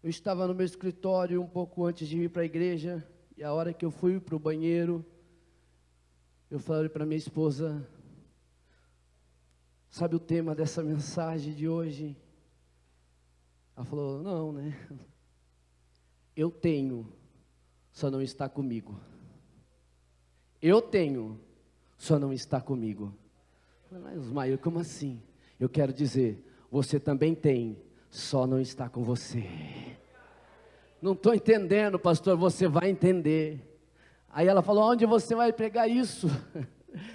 Eu estava no meu escritório um pouco antes de ir para a igreja, e a hora que eu fui para o banheiro, eu falei para minha esposa, sabe o tema dessa mensagem de hoje? Ela falou, não, né? Eu tenho, só não está comigo. Eu tenho, só não está comigo. Ismael, como assim? Eu quero dizer, você também tem, só não está com você. Não estou entendendo, pastor, você vai entender. Aí ela falou, onde você vai pregar isso?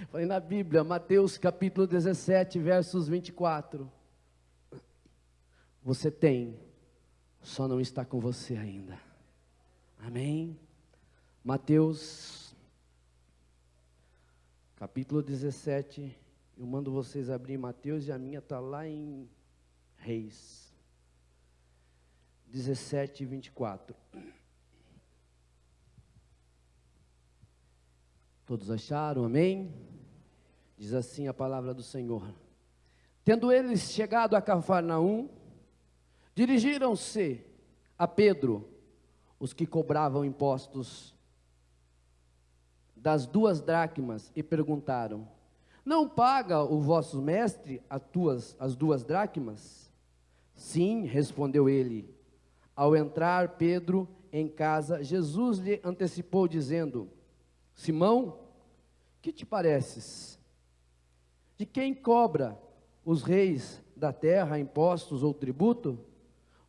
Falei, na Bíblia, Mateus capítulo 17, versos 24. Você tem, só não está com você ainda. Amém? Mateus capítulo 17, eu mando vocês abrir Mateus e a minha está lá em Reis. 17, 24. Todos acharam? Amém? Diz assim a palavra do Senhor. Tendo eles chegado a Cafarnaum, dirigiram-se a Pedro, os que cobravam impostos das 2 dracmas, e perguntaram, não paga o vosso mestre as 2 dracmas? Sim, respondeu ele. Ao entrar Pedro em casa, Jesus lhe antecipou dizendo, Simão, que te pareces? De quem cobra os reis da terra impostos ou tributo?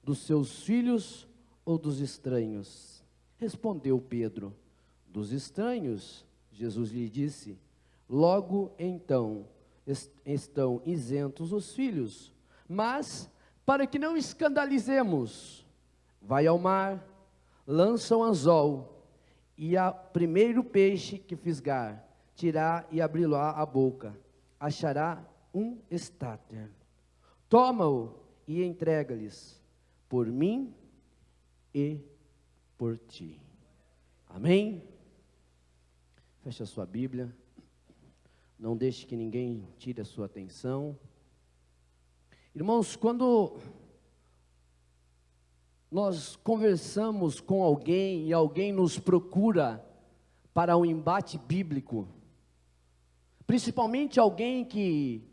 Dos seus filhos ou dos estranhos? Respondeu Pedro, dos estranhos. Jesus lhe disse, logo então estão isentos os filhos, mas para que não escandalizemos, vai ao mar, lança o anzol, e a primeiro peixe que fisgar, tirar e abri-lo a boca, achará um estáter. Toma-o e entrega-lhes, por mim e por ti. Amém? Feche a sua Bíblia, não deixe que ninguém tire a sua atenção. Irmãos, quando nós conversamos com alguém e alguém nos procura para um embate bíblico, principalmente alguém que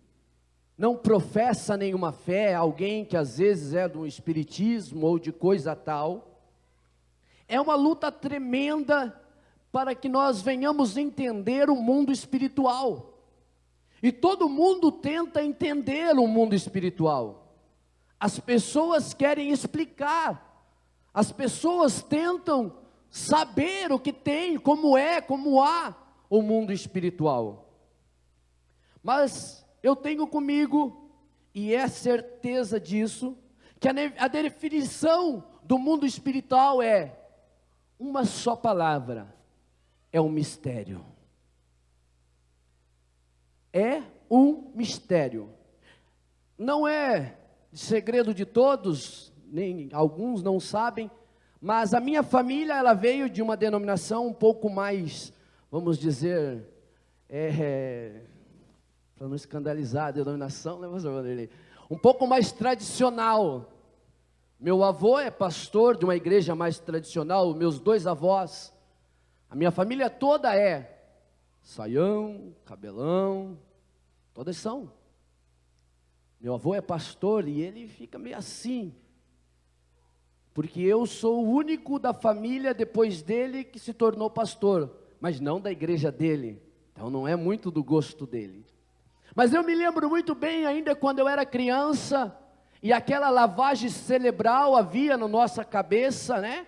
não professa nenhuma fé, alguém que às vezes é do espiritismo ou de coisa tal, é uma luta tremenda para que nós venhamos entender o mundo espiritual. E todo mundo tenta entender o mundo espiritual. As pessoas querem explicar. As pessoas tentam saber o que tem, como há o mundo espiritual. Mas eu tenho comigo, e é certeza disso, que a definição do mundo espiritual é uma só palavra, é um mistério. É um mistério. Não é segredo de todos, nem alguns não sabem, mas a minha família, ela veio de uma denominação um pouco mais, vamos dizer, para não escandalizar a denominação, né, pastor Vanderlei? Um pouco mais tradicional. Meu avô é pastor de uma igreja mais tradicional, meus 2 avós, a minha família toda é saião, cabelão, todas são. Meu avô é pastor e ele fica meio assim, porque eu sou o único da família depois dele que se tornou pastor, mas não da igreja dele, então não é muito do gosto dele. Mas eu me lembro muito bem ainda quando eu era criança, e aquela lavagem cerebral havia na nossa cabeça, né?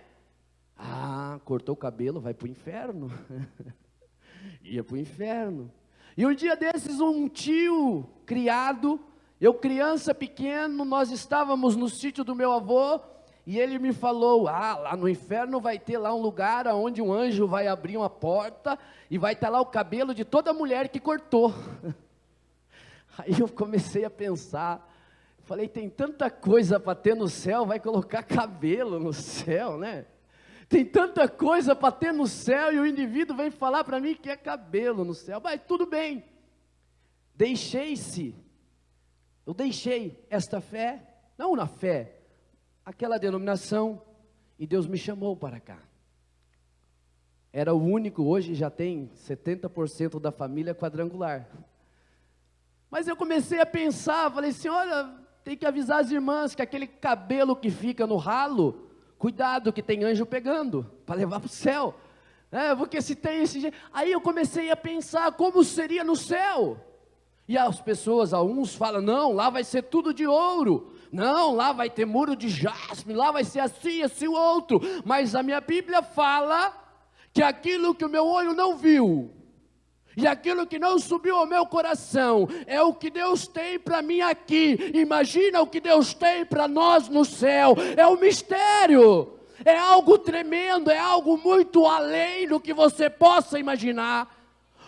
Cortou o cabelo, vai para o inferno. Ia para o inferno. E um dia desses, um tio criado, eu criança pequeno, nós estávamos no sítio do meu avô, e ele me falou, lá no inferno vai ter lá um lugar onde um anjo vai abrir uma porta, e vai estar lá o cabelo de toda mulher que cortou. Aí eu comecei a pensar, falei, tem tanta coisa para ter no céu, vai colocar cabelo no céu, né? Tem tanta coisa para ter no céu, e o indivíduo vem falar para mim que é cabelo no céu. Mas tudo bem, eu deixei esta fé, não na fé, aquela denominação e Deus me chamou para cá. Era o único, hoje já tem 70% da família quadrangular. Mas eu comecei a pensar, falei assim, olha, tem que avisar as irmãs que aquele cabelo que fica no ralo, cuidado que tem anjo pegando, para levar para o céu. Porque se tem esse jeito. Aí eu comecei a pensar como seria no céu. E as pessoas, alguns falam, não, lá vai ser tudo de ouro. Não, lá vai ter muro de jaspe, lá vai ser assim, assim o outro. Mas a minha Bíblia fala que aquilo que o meu olho não viu, e aquilo que não subiu ao meu coração, é o que Deus tem para mim aqui. Imagina o que Deus tem para nós no céu, é um mistério, é algo tremendo, é algo muito além do que você possa imaginar.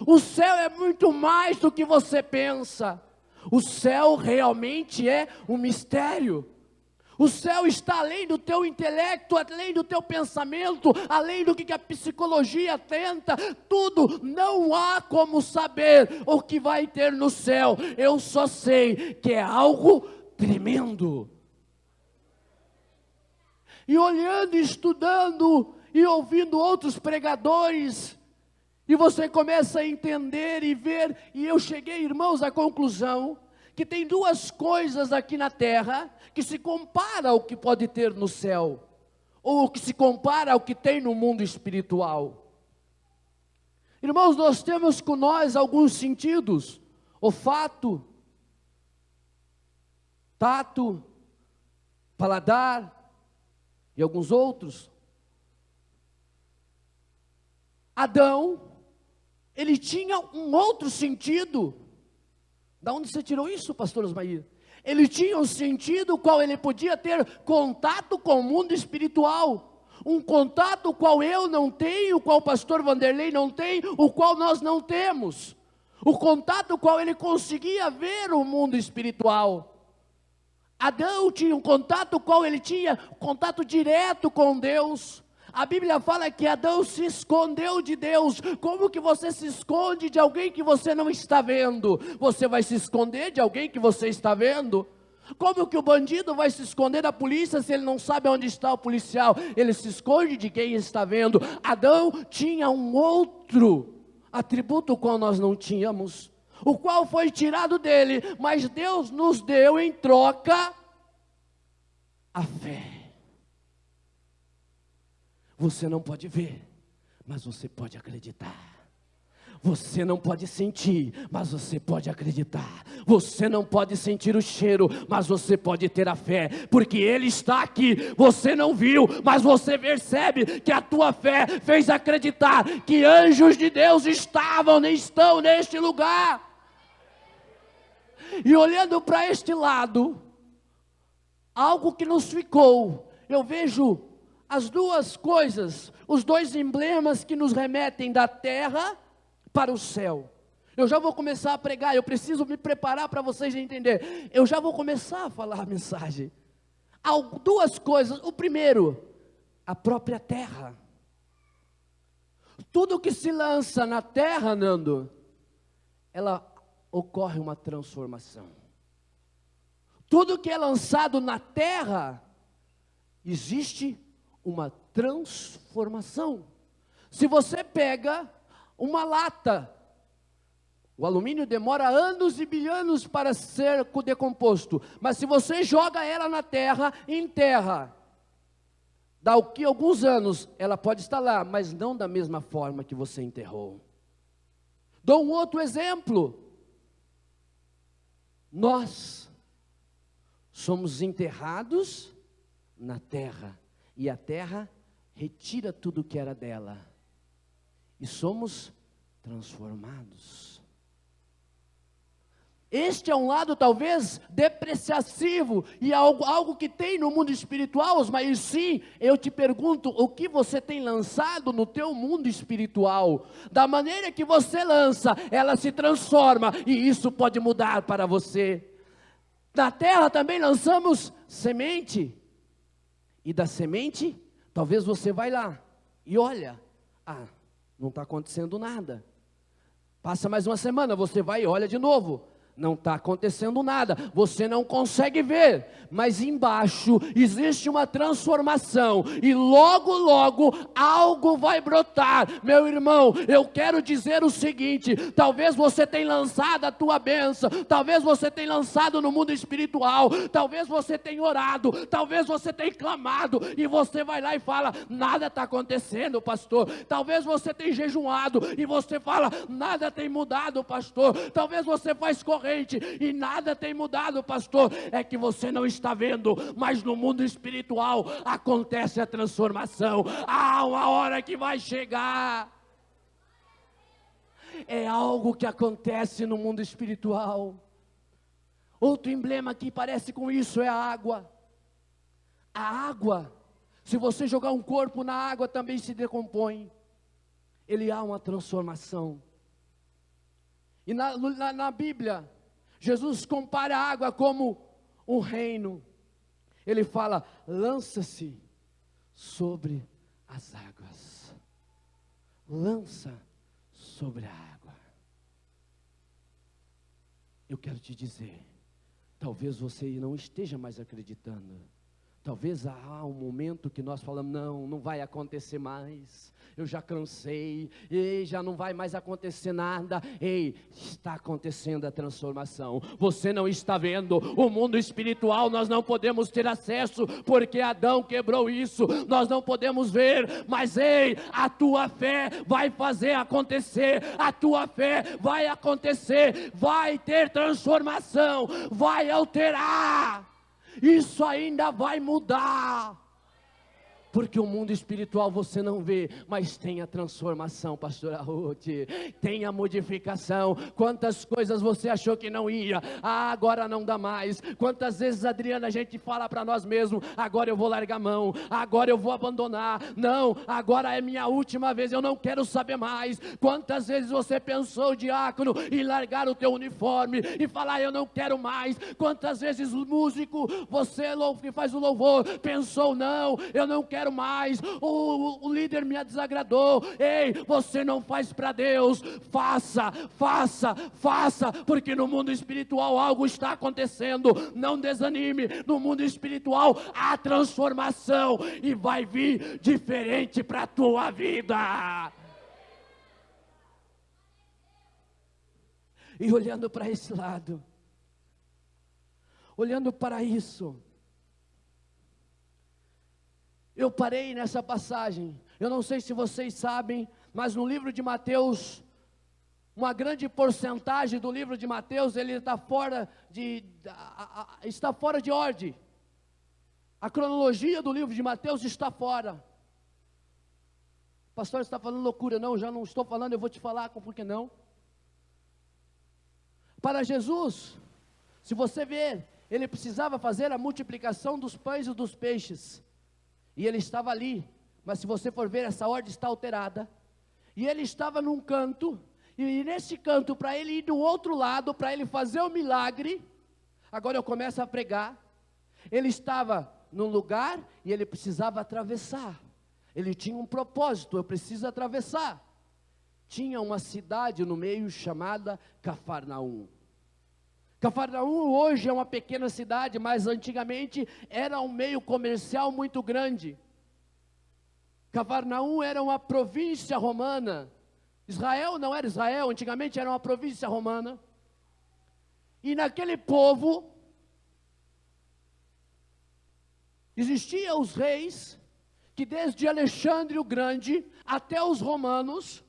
O céu é muito mais do que você pensa, o céu realmente é um mistério. O céu está além do teu intelecto, além do teu pensamento, além do que a psicologia tenta, tudo. Não há como saber o que vai ter no céu. Eu só sei que é algo tremendo. E olhando, estudando e ouvindo outros pregadores, e você começa a entender e ver, e eu cheguei, irmãos, à conclusão que tem duas coisas aqui na terra que se compara ao que pode ter no céu, ou que se compara ao que tem no mundo espiritual. Irmãos, nós temos com nós alguns sentidos: olfato, tato, paladar e alguns outros. Adão, ele tinha um outro sentido. Da onde você tirou isso, pastor Osmair? Ele tinha um sentido qual ele podia ter contato com o mundo espiritual. Um contato qual eu não tenho, qual o pastor Vanderlei não tem, o qual nós não temos. O contato qual ele conseguia ver o mundo espiritual. Adão tinha um contato qual ele tinha contato direto com Deus. A Bíblia fala que Adão se escondeu de Deus. Como que você se esconde de alguém que você não está vendo? Você vai se esconder de alguém que você está vendo? Como que o bandido vai se esconder da polícia se ele não sabe onde está o policial? Ele se esconde de quem está vendo. Adão tinha um outro atributo qual nós não tínhamos, o qual foi tirado dele, mas Deus nos deu em troca a fé. Você não pode ver, mas você pode acreditar. Você não pode sentir, mas você pode acreditar. Você não pode sentir o cheiro, mas você pode ter a fé, porque Ele está aqui. Você não viu, mas você percebe que a tua fé fez acreditar que anjos de Deus estão neste lugar. E olhando para este lado, algo que nos ficou, eu vejo as duas coisas, os dois emblemas que nos remetem da terra para o céu. Eu já vou começar a pregar, eu preciso me preparar para vocês entenderem. Eu já vou começar a falar a mensagem. Há duas coisas. O primeiro, a própria terra. Tudo que se lança na terra, Nando, ela ocorre uma transformação. Tudo que é lançado na terra, existe uma transformação. Se você pega uma lata, o alumínio demora anos e bilhões para ser decomposto, mas se você joga ela na terra, enterra, daqui a alguns anos ela pode estar lá, mas não da mesma forma que você enterrou. Dou um outro exemplo. Nós somos enterrados na terra, e a terra retira tudo que era dela, e somos transformados. Este é um lado talvez depreciativo, e algo que tem no mundo espiritual, mas sim, eu te pergunto, o que você tem lançado no teu mundo espiritual? Da maneira que você lança, ela se transforma, e isso pode mudar para você. Na terra também lançamos semente, e da semente, talvez você vai lá, e olha, não está acontecendo nada. Passa mais uma semana, você vai e olha de novo, não está acontecendo nada, você não consegue ver, mas embaixo existe uma transformação, e logo, logo, algo vai brotar. Meu irmão, eu quero dizer o seguinte: talvez você tenha lançado a tua bênção, talvez você tenha lançado no mundo espiritual, talvez você tenha orado, talvez você tenha clamado, e você vai lá e fala: nada está acontecendo, pastor. Talvez você tenha jejuado, e você fala: nada tem mudado, pastor. Talvez você faz corrente, e nada tem mudado, pastor. É que você não está vendo, mas no mundo espiritual acontece a transformação. Há uma hora que vai chegar. É algo que acontece no mundo espiritual. Outro emblema que parece com isso é a água. A água, se você jogar um corpo na água, também se decompõe. Ele há uma transformação. E na Bíblia, Jesus compara a água como um reino. Ele fala: lança-se sobre as águas. Lança sobre a água. Eu quero te dizer, talvez você não esteja mais acreditando. Talvez há um momento que nós falamos: não vai acontecer mais, eu já cansei, e já não vai mais acontecer nada. Ei, está acontecendo a transformação, você não está vendo. O mundo espiritual nós não podemos ter acesso, porque Adão quebrou isso, nós não podemos ver, mas ei, a tua fé vai fazer acontecer, a tua fé vai acontecer, vai ter transformação, vai alterar. Isso ainda vai mudar, porque o mundo espiritual você não vê, mas tem a transformação, pastora Ruth, tem a modificação. Quantas coisas você achou que não ia, agora não dá mais. Quantas vezes, Adriana, a gente fala para nós mesmos: agora eu vou largar a mão, agora eu vou abandonar, não, agora é minha última vez, eu não quero saber mais. Quantas vezes você pensou, diácono, em largar o teu uniforme e falar: eu não quero mais. Quantas vezes o músico, você que faz o louvor, pensou: não, eu não quero mais, o líder me desagradou. Ei, você não faz para Deus, faça, porque no mundo espiritual algo está acontecendo. Não desanime, no mundo espiritual há transformação, e vai vir diferente para a tua vida. E olhando para esse lado, olhando para isso, eu parei nessa passagem. Eu não sei se vocês sabem, mas no livro de Mateus, uma grande porcentagem do livro de Mateus, ele está fora de ordem. A cronologia do livro de Mateus está fora. O pastor está falando loucura. Não, já não estou falando, eu vou te falar por que não. Para Jesus, se você ver, ele precisava fazer a multiplicação dos pães e dos peixes. E ele estava ali, mas se você for ver, essa ordem está alterada. E ele estava num canto, e nesse canto, para ele ir do outro lado, para ele fazer o milagre, agora eu começo a pregar. Ele estava num lugar e ele precisava atravessar. Ele tinha um propósito: eu preciso atravessar. Tinha uma cidade no meio chamada Cafarnaum. Cafarnaum hoje é uma pequena cidade, mas antigamente era um meio comercial muito grande. Cafarnaum era uma província romana. Israel não era Israel, antigamente era uma província romana. E naquele povo existiam os reis, que desde Alexandre o Grande até os romanos,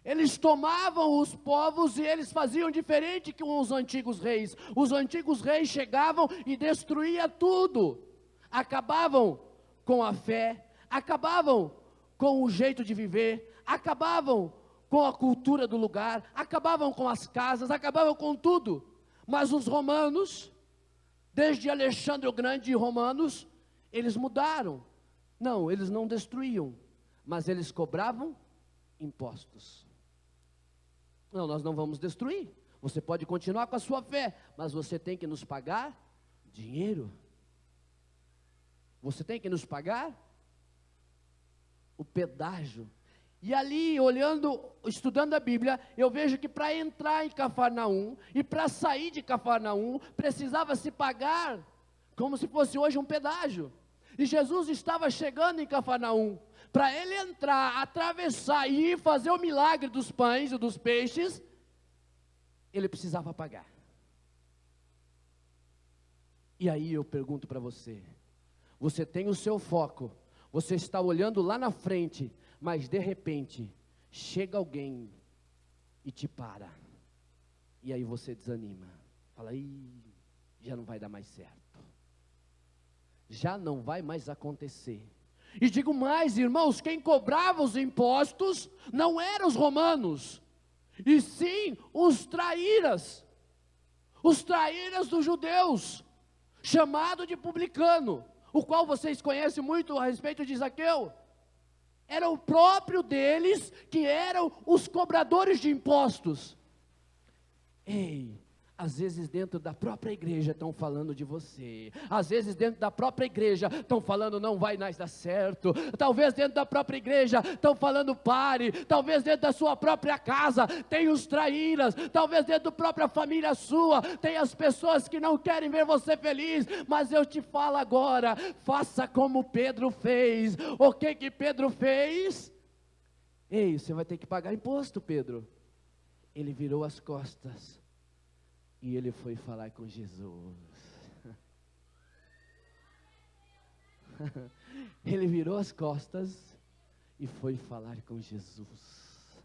eles tomavam os povos e eles faziam diferente que os antigos reis. Os antigos reis chegavam e destruíam tudo. Acabavam com a fé, acabavam com o jeito de viver, acabavam com a cultura do lugar, acabavam com as casas, acabavam com tudo. Mas os romanos, desde Alexandre o Grande e romanos, eles mudaram. Não, eles não destruíam, mas eles cobravam impostos. Não, nós não vamos destruir. Você pode continuar com a sua fé, mas você tem que nos pagar dinheiro. Você tem que nos pagar o pedágio. E ali, olhando, estudando a Bíblia, eu vejo que para entrar em Cafarnaum e para sair de Cafarnaum, precisava se pagar como se fosse hoje um pedágio. E Jesus estava chegando em Cafarnaum. Para ele entrar, atravessar e ir fazer o milagre dos pães e dos peixes, ele precisava pagar. E aí eu pergunto para você, você tem o seu foco, você está olhando lá na frente, mas de repente, chega alguém e te para. E aí você desanima. Fala, já não vai dar mais certo. Já não vai mais acontecer. E digo mais, irmãos, quem cobrava os impostos não eram os romanos, e sim os traíras dos judeus, chamado de publicano, o qual vocês conhecem muito a respeito de Zaqueu. Era o próprio deles que eram os cobradores de impostos. Ei, às vezes dentro da própria igreja estão falando de você. Às vezes dentro da própria igreja estão falando não vai mais dar certo. Talvez dentro da própria igreja estão falando pare. Talvez dentro da sua própria casa tem os traíras. Talvez dentro da própria família sua tem as pessoas que não querem ver você feliz. Mas eu te falo agora, faça como Pedro fez. O que Pedro fez? Ei, você vai ter que pagar imposto, Pedro. Ele virou as costas. E ele foi falar com Jesus. Ele virou as costas e foi falar com Jesus.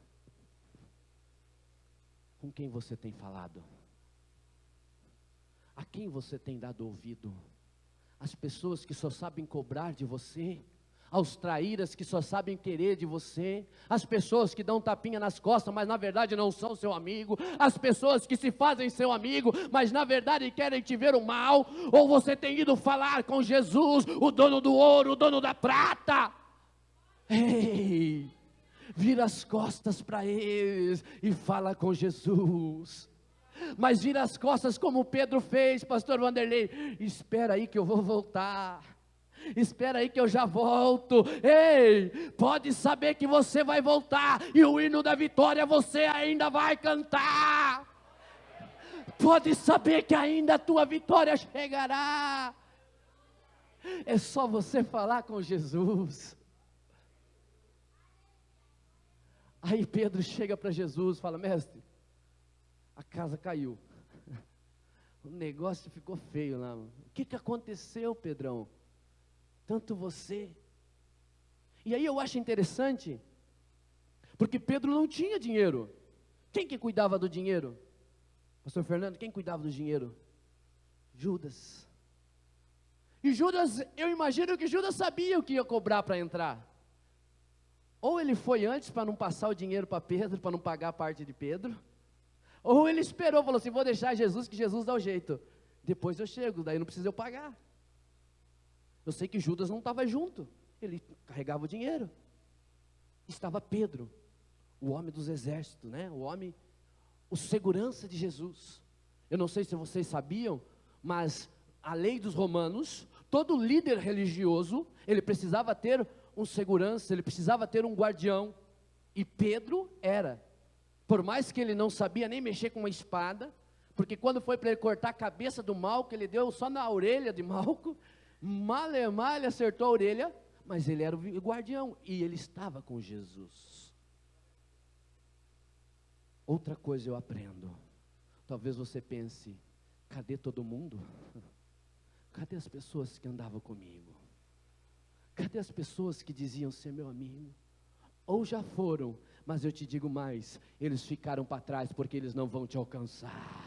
Com quem você tem falado? A quem você tem dado ouvido? As pessoas que só sabem cobrar de você? Aos traíras que só sabem querer de você, as pessoas que dão tapinha nas costas, mas na verdade não são seu amigo, as pessoas que se fazem seu amigo, mas na verdade querem te ver o mal, ou você tem ido falar com Jesus, o dono do ouro, o dono da prata? Ei, vira as costas para eles e fala com Jesus. Mas vira as costas como Pedro fez, pastor Vanderlei, espera aí que eu vou voltar. Espera aí que eu já volto. Ei, pode saber que você vai voltar e o hino da vitória você ainda vai cantar. Pode saber que ainda a tua vitória chegará. É só você falar com Jesus. Aí Pedro chega para Jesus e fala, mestre, a casa caiu. O negócio ficou feio lá. O que aconteceu, Pedrão? Tanto você. E aí eu acho interessante, porque Pedro não tinha dinheiro. Quem que cuidava do dinheiro? Pastor Fernando, quem cuidava do dinheiro? Judas. E Judas, eu imagino que Judas sabia o que ia cobrar para entrar. Ou ele foi antes para não passar o dinheiro para Pedro, para não pagar a parte de Pedro. Ou ele esperou, falou assim, vou deixar Jesus, que Jesus dá o jeito. Depois eu chego, daí não precisa eu pagar. Eu sei que Judas não estava junto, ele carregava o dinheiro. Estava Pedro, o homem dos exércitos, né? O segurança de Jesus. Eu não sei se vocês sabiam, mas a lei dos romanos, todo líder religioso, ele precisava ter um segurança, ele precisava ter um guardião. E Pedro era. Por mais que ele não sabia nem mexer com uma espada, porque quando foi para ele cortar a cabeça do Malco, ele deu só na orelha de Malco, mal ele acertou a orelha, mas ele era o guardião, e ele estava com Jesus. Outra coisa eu aprendo, talvez você pense, cadê todo mundo? Cadê as pessoas que andavam comigo? Cadê as pessoas que diziam ser meu amigo? Ou já foram, mas eu te digo mais, eles ficaram para trás porque eles não vão te alcançar.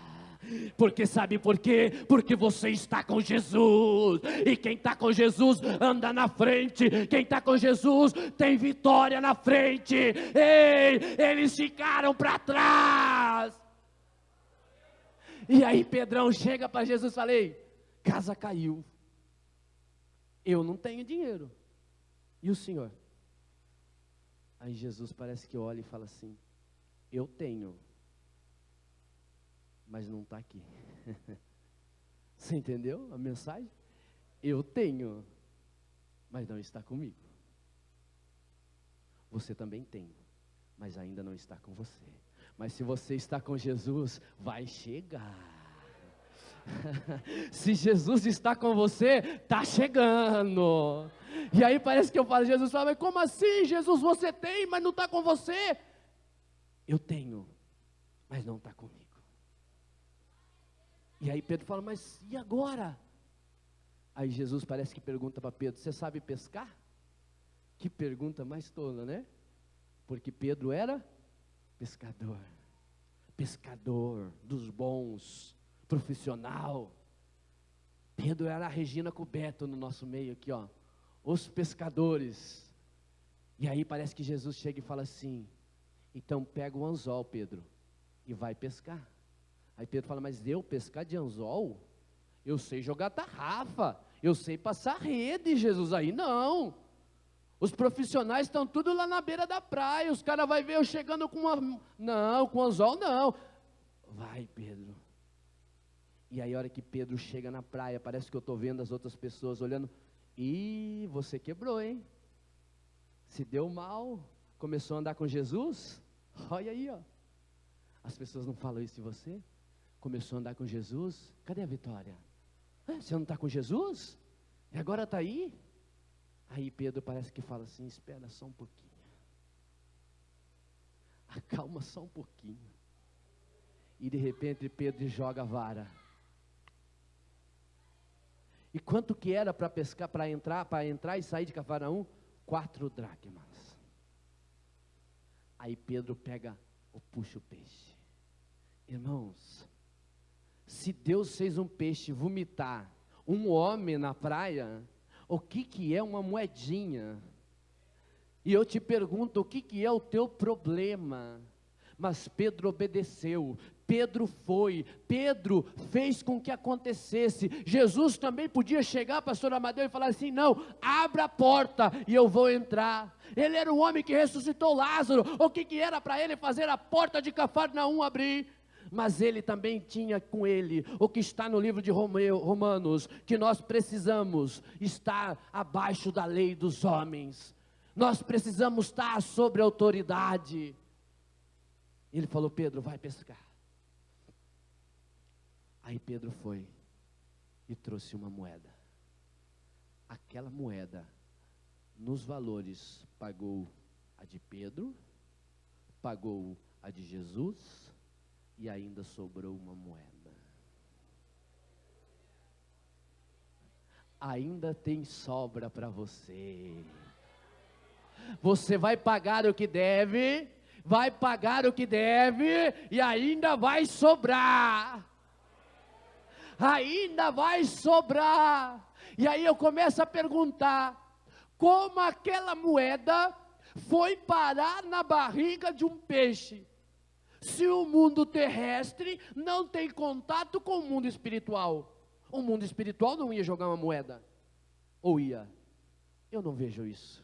Porque sabe por quê? Porque você está com Jesus, e quem está com Jesus anda na frente, quem está com Jesus tem vitória na frente. Ei, eles ficaram para trás. E aí Pedrão chega para Jesus e fala, ei, casa caiu, eu não tenho dinheiro, e o senhor? Aí Jesus parece que olha e fala assim, eu tenho, mas não está aqui. Você entendeu a mensagem? Eu tenho, mas não está comigo. Você também tem, mas ainda não está com você. Mas se você está com Jesus, vai chegar. Se Jesus está com você, está chegando. E aí parece que eu falo, Jesus fala, mas como assim, Jesus, você tem, mas não está com você? Eu tenho, mas não está comigo. E aí Pedro fala, mas e agora? Aí Jesus parece que pergunta para Pedro, você sabe pescar? Que pergunta mais tola, né? Porque Pedro era pescador. Pescador dos bons, profissional. Pedro era a Regina com o Beto no nosso meio aqui, ó. Os pescadores. E aí parece que Jesus chega e fala assim, então pega o anzol, Pedro, e vai pescar. Aí Pedro fala, mas eu pescar de anzol? Eu sei jogar tarrafa, eu sei passar rede, Jesus, aí não. Os profissionais estão tudo lá na beira da praia, os caras vão ver eu chegando com uma... Não, com anzol não. Vai, Pedro. E aí a hora que Pedro chega na praia, parece que eu estou vendo as outras pessoas olhando, e você quebrou, hein? Se deu mal, começou a andar com Jesus, olha aí, ó. As pessoas não falam isso de você? Começou a andar com Jesus, cadê a Vitória? Você não está com Jesus? E agora está aí? Aí Pedro parece que fala assim, espera só um pouquinho. Acalma só um pouquinho. E de repente Pedro joga a vara. E quanto que era para pescar, para entrar e sair de Cafarnaum? 4 dracmas. Aí Pedro puxa o peixe. Irmãos, se Deus fez um peixe vomitar um homem na praia, o que é uma moedinha? E eu te pergunto, o que é o teu problema? Mas Pedro obedeceu, Pedro foi, Pedro fez com que acontecesse. Jesus também podia chegar, pastor Amadeu, e falar assim, não, abra a porta e eu vou entrar. Ele era o homem que ressuscitou Lázaro, o que era para ele fazer a porta de Cafarnaum abrir? Mas ele também tinha com ele o que está no livro de Romanos, que nós precisamos estar abaixo da lei dos homens, nós precisamos estar sobre a autoridade. Ele falou, Pedro, vai pescar. Aí Pedro foi e trouxe uma moeda. Aquela moeda, nos valores, pagou a de Pedro, pagou a de Jesus, e ainda sobrou uma moeda. Ainda tem sobra para você. Você vai pagar o que deve, vai pagar o que deve, e ainda vai sobrar. Ainda vai sobrar. E aí eu começo a perguntar, como aquela moeda foi parar na barriga de um peixe? Se o mundo terrestre não tem contato com o mundo espiritual, o mundo espiritual não ia jogar uma moeda? Ou ia? Eu não vejo isso.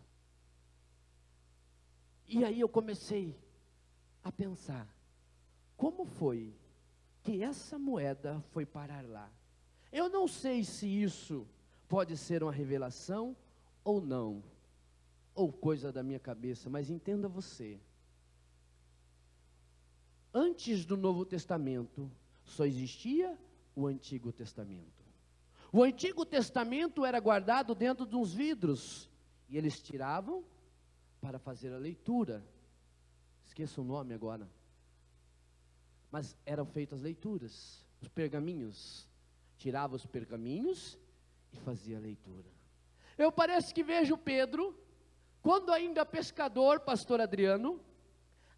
E aí eu comecei a pensar, como foi que essa moeda foi parar lá? Eu não sei se isso pode ser uma revelação ou não, ou coisa da minha cabeça, mas entenda você. Antes do Novo Testamento, só existia o Antigo Testamento. O Antigo Testamento era guardado dentro de uns vidros, e eles tiravam para fazer a leitura. Esqueça o nome agora. Mas eram feitas leituras, os pergaminhos. Tirava os pergaminhos e fazia a leitura. Eu parece que vejo Pedro, quando ainda pescador, pastor Adriano,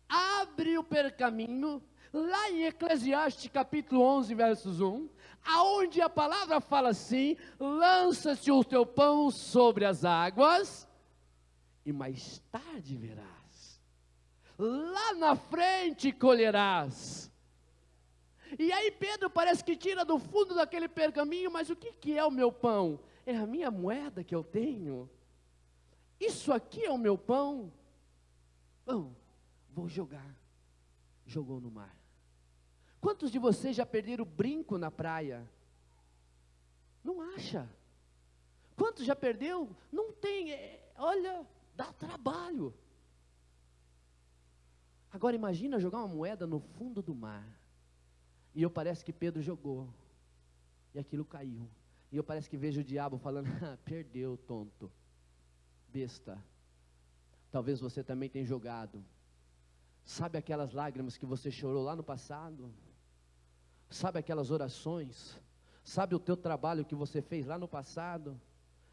abre o pergaminho, lá em Eclesiastes capítulo 11, versos 1, aonde a palavra fala assim, lança-se o teu pão sobre as águas, e mais tarde verás, lá na frente colherás. E aí Pedro parece que tira do fundo daquele pergaminho, mas o que é o meu pão? É a minha moeda que eu tenho. Isso aqui é o meu pão. Bom, vou jogar. Jogou no mar. Quantos de vocês já perderam o brinco na praia? Não acha? Quantos já perdeu? Não tem, olha, dá trabalho. Agora imagina jogar uma moeda no fundo do mar. E eu parece que Pedro jogou. E aquilo caiu. E eu parece que vejo o diabo falando, perdeu, tonto, besta. Talvez você também tenha jogado. Sabe aquelas lágrimas que você chorou lá no passado? Sabe aquelas orações? Sabe o teu trabalho que você fez lá no passado?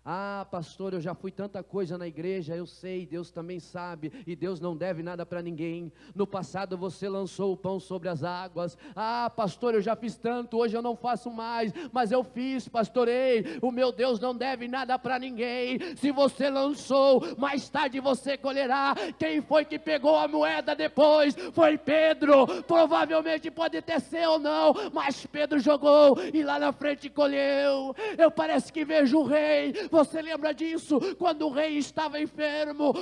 Ah, pastor, eu já fui tanta coisa na igreja, eu sei, Deus também sabe, e Deus não deve nada para ninguém. No passado você lançou o pão sobre as águas. Ah, pastor, eu já fiz tanto, hoje eu não faço mais, mas eu fiz, pastorei. O meu Deus não deve nada para ninguém. Se você lançou, mais tarde você colherá. Quem foi que pegou a moeda depois? Foi Pedro. Provavelmente pode até ser ou não, mas Pedro jogou e lá na frente colheu. Eu parece que vejo o rei. Você lembra disso? Quando o rei estava enfermo,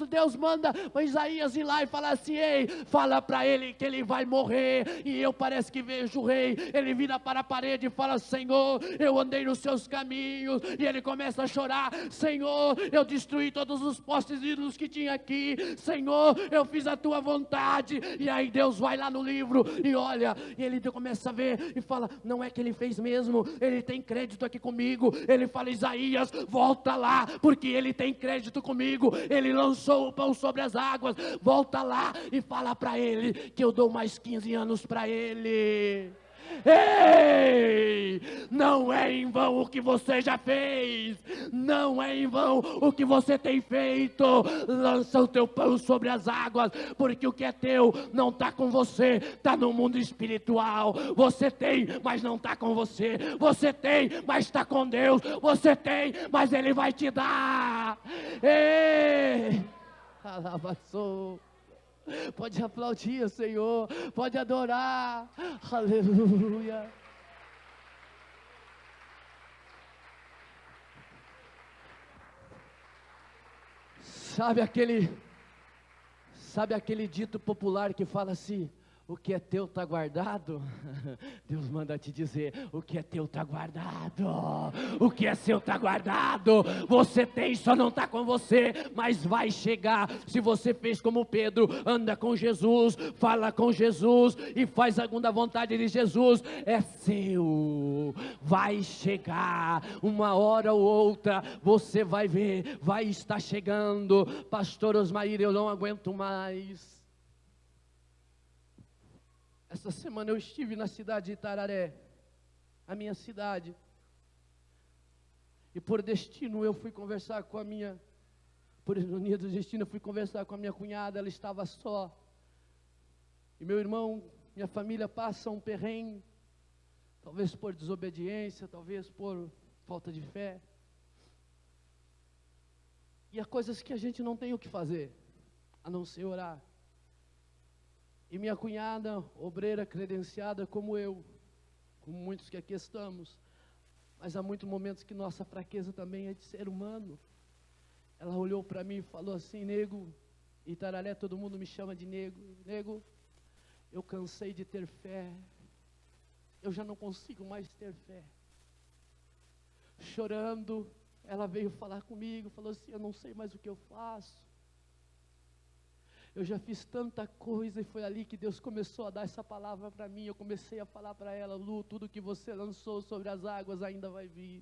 Deus manda Isaías ir lá e falar assim, ei, fala para ele que ele vai morrer. E eu parece que vejo o rei, ele vira para a parede e fala, Senhor, eu andei nos seus caminhos. E ele começa a chorar, Senhor, eu destruí todos os postes ídolos que tinha aqui, Senhor, eu fiz a tua vontade. E aí Deus vai lá no livro e olha, e ele começa a ver e fala, não é que ele fez mesmo, ele tem crédito aqui comigo. Ele fala, Isaías, volta lá, porque ele tem crédito comigo, ele lançou o pão sobre as águas, volta lá e fala para ele, que eu dou mais 15 anos para ele. Ei, não é em vão o que você já fez, não é em vão o que você tem feito. Lança o teu pão sobre as águas, porque o que é teu não está com você, está no mundo espiritual. Você tem, mas não está com você. Você tem, mas está com Deus. Você tem, mas Ele vai te dar. Ei, alabaçou. Pode aplaudir, Senhor, pode adorar, aleluia. Sabe aquele dito popular que fala assim, o que é teu está guardado? Deus manda te dizer, o que é teu está guardado, o que é seu está guardado. Você tem, só não está com você, mas vai chegar. Se você fez como Pedro, anda com Jesus, fala com Jesus e faz a segunda vontade de Jesus, é seu. Vai chegar, uma hora ou outra, você vai ver, vai estar chegando. Pastor Osmair, eu não aguento mais. Essa semana eu estive na cidade de Itararé, a minha cidade, e por destino eu fui conversar com por ironia do destino, eu fui conversar com a minha cunhada, ela estava só, e meu irmão, minha família passa um perrengue, talvez por desobediência, talvez por falta de fé, e há coisas que a gente não tem o que fazer, a não ser orar. E minha cunhada, obreira credenciada como eu, como muitos que aqui estamos, mas há muitos momentos que nossa fraqueza também é de ser humano. Ela olhou para mim e falou assim, nego, Itararé todo mundo me chama de nego, eu cansei de ter fé, eu já não consigo mais ter fé. Chorando, ela veio falar comigo, falou assim, eu não sei mais o que eu faço. Eu já fiz tanta coisa e foi ali que Deus começou a dar essa palavra para mim. Eu comecei a falar para ela, Lu, tudo que você lançou sobre as águas ainda vai vir.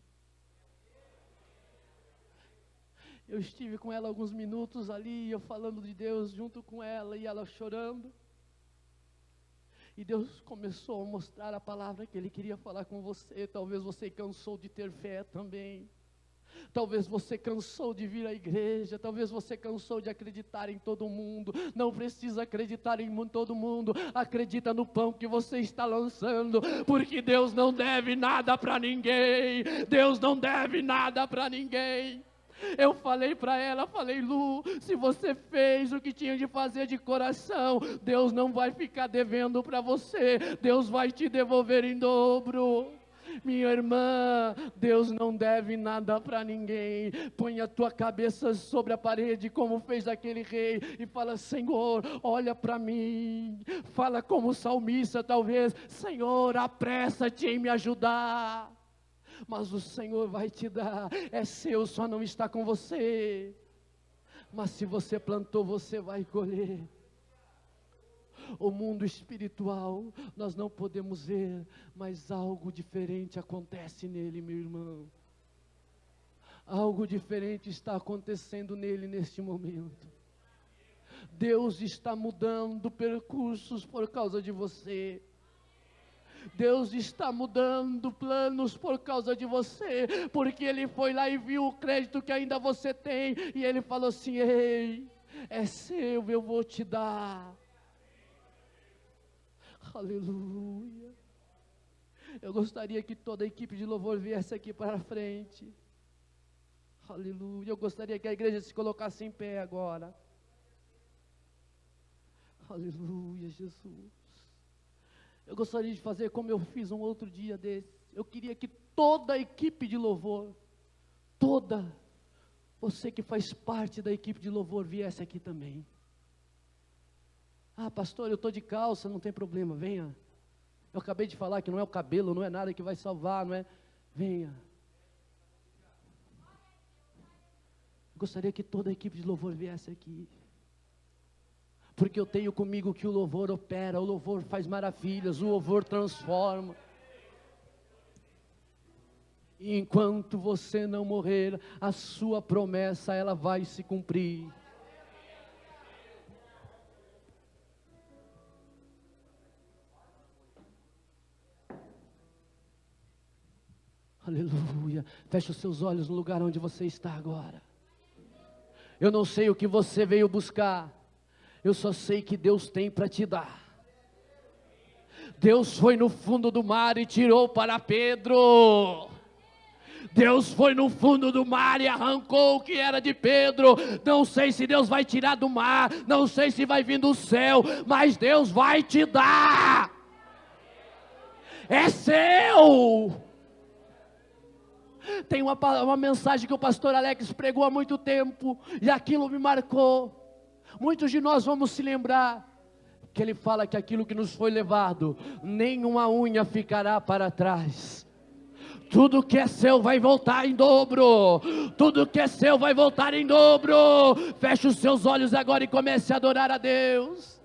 Eu estive com ela alguns minutos ali, eu falando de Deus junto com ela e ela chorando. E Deus começou a mostrar a palavra que Ele queria falar com você. Talvez você cansou de ter fé também. Talvez você cansou de vir à igreja, talvez você cansou de acreditar em todo mundo. Não precisa acreditar em todo mundo, acredita no pão que você está lançando, porque Deus não deve nada para ninguém, Deus não deve nada para ninguém. Eu falei para ela, falei, Lu, se você fez o que tinha de fazer de coração, Deus não vai ficar devendo para você, Deus vai te devolver em dobro. Minha irmã, Deus não deve nada para ninguém. Põe a tua cabeça sobre a parede, como fez aquele rei, e fala, Senhor, olha para mim. Fala como o salmista, talvez, Senhor, apressa-te em me ajudar. Mas o Senhor vai te dar, é seu, só não está com você. Mas se você plantou, você vai colher. O mundo espiritual, nós não podemos ver, mas algo diferente acontece nele, meu irmão. Algo diferente está acontecendo nele neste momento. Deus está mudando percursos por causa de você. Deus está mudando planos por causa de você, porque Ele foi lá e viu o crédito que ainda você tem, e Ele falou assim: ei, é seu, eu vou te dar. Aleluia. Eu gostaria que toda a equipe de louvor viesse aqui para a frente. Aleluia. Eu gostaria que a igreja se colocasse em pé agora. Aleluia, Jesus. Eu gostaria de fazer como eu fiz um outro dia desse. Eu queria que toda a equipe de louvor, você que faz parte da equipe de louvor, viesse aqui também. Ah, pastor, eu estou de calça, não tem problema, venha. Eu acabei de falar que não é o cabelo, não é nada que vai salvar, não é? Venha. Gostaria que toda a equipe de louvor viesse aqui. Porque eu tenho comigo que o louvor opera, o louvor faz maravilhas, o louvor transforma. E enquanto você não morrer, a sua promessa, ela vai se cumprir. Aleluia. Feche os seus olhos no lugar onde você está agora. Eu não sei o que você veio buscar. Eu só sei que Deus tem para te dar. Deus foi no fundo do mar e tirou para Pedro. Deus foi no fundo do mar e arrancou o que era de Pedro. Não sei se Deus vai tirar do mar, não sei se vai vir do céu, mas Deus vai te dar. É seu. Tem uma mensagem que o pastor Alex pregou há muito tempo, e aquilo me marcou. Muitos de nós vamos se lembrar, que ele fala que aquilo que nos foi levado, nenhuma unha ficará para trás. Tudo que é seu vai voltar em dobro. Tudo que é seu vai voltar em dobro. Feche os seus olhos agora e comece a adorar a Deus.